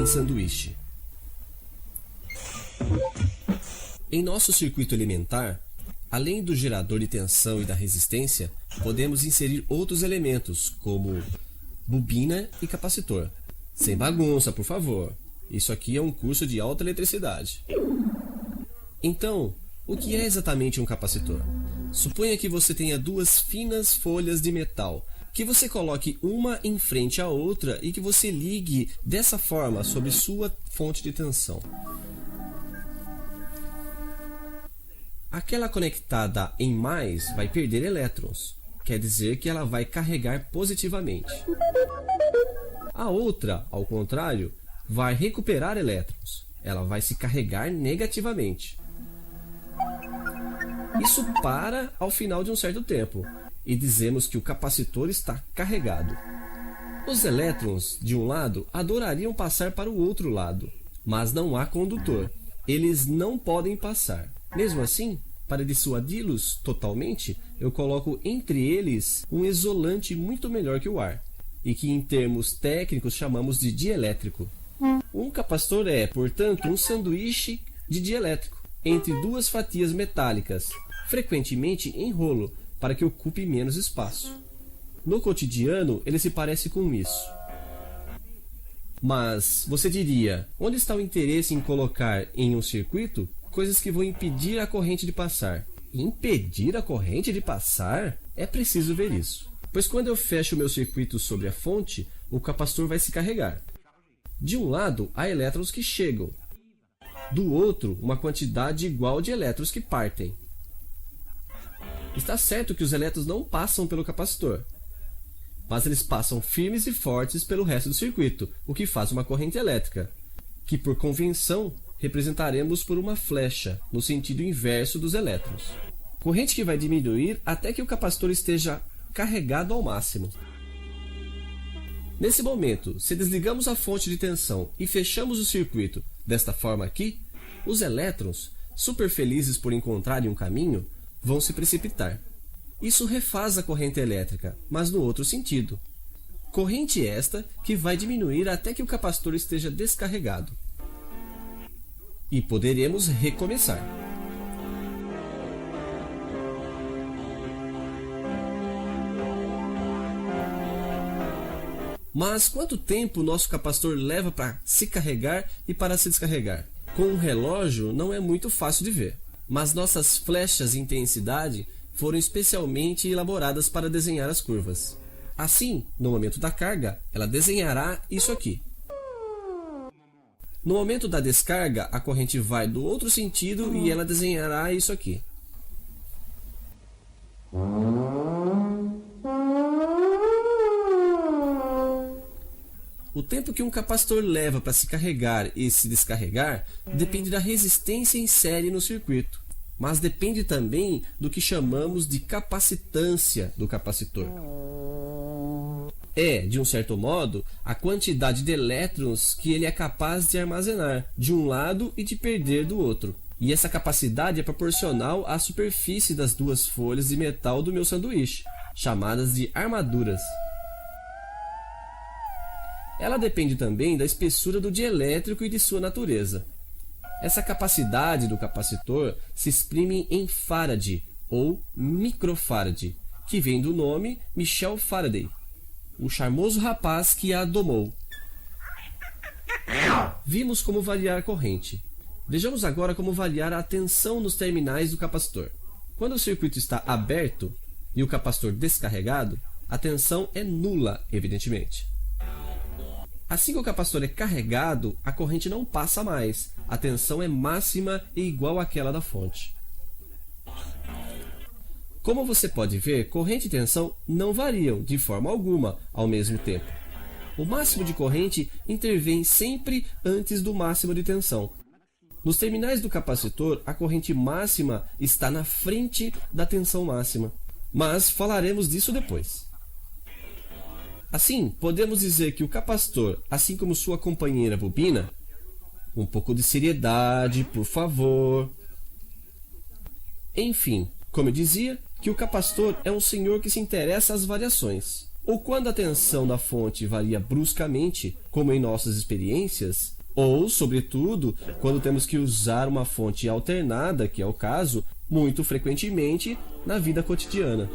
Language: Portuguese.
em sanduíche. Em nosso circuito elementar, além do gerador de tensão e da resistência, podemos inserir outros elementos, como bobina e capacitor. Sem bagunça, por favor. Isso aqui é um curso de alta eletricidade. Então, o que é exatamente um capacitor? Suponha que você tenha duas finas folhas de metal, que você coloque uma em frente à outra e que você ligue dessa forma sobre sua fonte de tensão. Aquela conectada em mais vai perder elétrons, quer dizer que ela vai carregar positivamente. A outra, ao contrário, vai recuperar elétrons, ela vai se carregar negativamente. Isso para ao final de um certo tempo, e dizemos que o capacitor está carregado. Os elétrons, de um lado, adorariam passar para o outro lado, mas não há condutor. Eles não podem passar. Mesmo assim, para dissuadi-los totalmente, eu coloco entre eles um isolante muito melhor que o ar, e que em termos técnicos chamamos de dielétrico. Um capacitor é, portanto, um sanduíche de dielétrico entre duas fatias metálicas, frequentemente em rolo, para que ocupe menos espaço. No cotidiano, ele se parece com isso. Mas você diria, onde está o interesse em colocar em um circuito coisas que vão impedir a corrente de passar? Impedir a corrente de passar? É preciso ver isso. Pois quando eu fecho o meu circuito sobre a fonte, o capacitor vai se carregar. De um lado, há elétrons que chegam. Do outro, uma quantidade igual de elétrons que partem. Está certo que os elétrons não passam pelo capacitor, mas eles passam firmes e fortes pelo resto do circuito, o que faz uma corrente elétrica, que por convenção representaremos por uma flecha, no sentido inverso dos elétrons. Corrente que vai diminuir até que o capacitor esteja carregado ao máximo. Nesse momento, se desligamos a fonte de tensão e fechamos o circuito desta forma aqui, os elétrons, super felizes por encontrarem um caminho, vão se precipitar. Isso refaz a corrente elétrica, mas no outro sentido. Corrente esta que vai diminuir até que o capacitor esteja descarregado. E poderemos recomeçar. Mas quanto tempo o nosso capacitor leva para se carregar e para se descarregar? Com um relógio não é muito fácil de ver, mas nossas flechas de intensidade foram especialmente elaboradas para desenhar as curvas. Assim, no momento da carga, ela desenhará isso aqui. No momento da descarga, a corrente vai do outro sentido e ela desenhará isso aqui. O tempo que um capacitor leva para se carregar e se descarregar depende da resistência em série no circuito, mas depende também do que chamamos de capacitância do capacitor. É, de um certo modo, a quantidade de elétrons que ele é capaz de armazenar de um lado e de perder do outro. E essa capacidade é proporcional à superfície das duas folhas de metal do meu sanduíche, chamadas de armaduras. Ela depende também da espessura do dielétrico e de sua natureza. Essa capacidade do capacitor se exprime em Faraday, ou microfarad, que vem do nome Michel Faraday, o charmoso rapaz que a domou. Vimos como variar a corrente. Vejamos agora como variar a tensão nos terminais do capacitor. Quando o circuito está aberto e o capacitor descarregado, a tensão é nula, evidentemente. Assim que o capacitor é carregado, a corrente não passa mais. A tensão é máxima e igual àquela da fonte. Como você pode ver, corrente e tensão não variam de forma alguma ao mesmo tempo. O máximo de corrente intervém sempre antes do máximo de tensão. Nos terminais do capacitor, a corrente máxima está na frente da tensão máxima, mas falaremos disso depois. Assim, podemos dizer que o capacitor, assim como sua companheira bobina, um pouco de seriedade, por favor. Enfim, como eu dizia, que o capacitor é um senhor que se interessa às variações. ou quando a tensão da fonte varia bruscamente, como em nossas experiências, ou, sobretudo, quando temos que usar uma fonte alternada, que é o caso, muito frequentemente na vida cotidiana.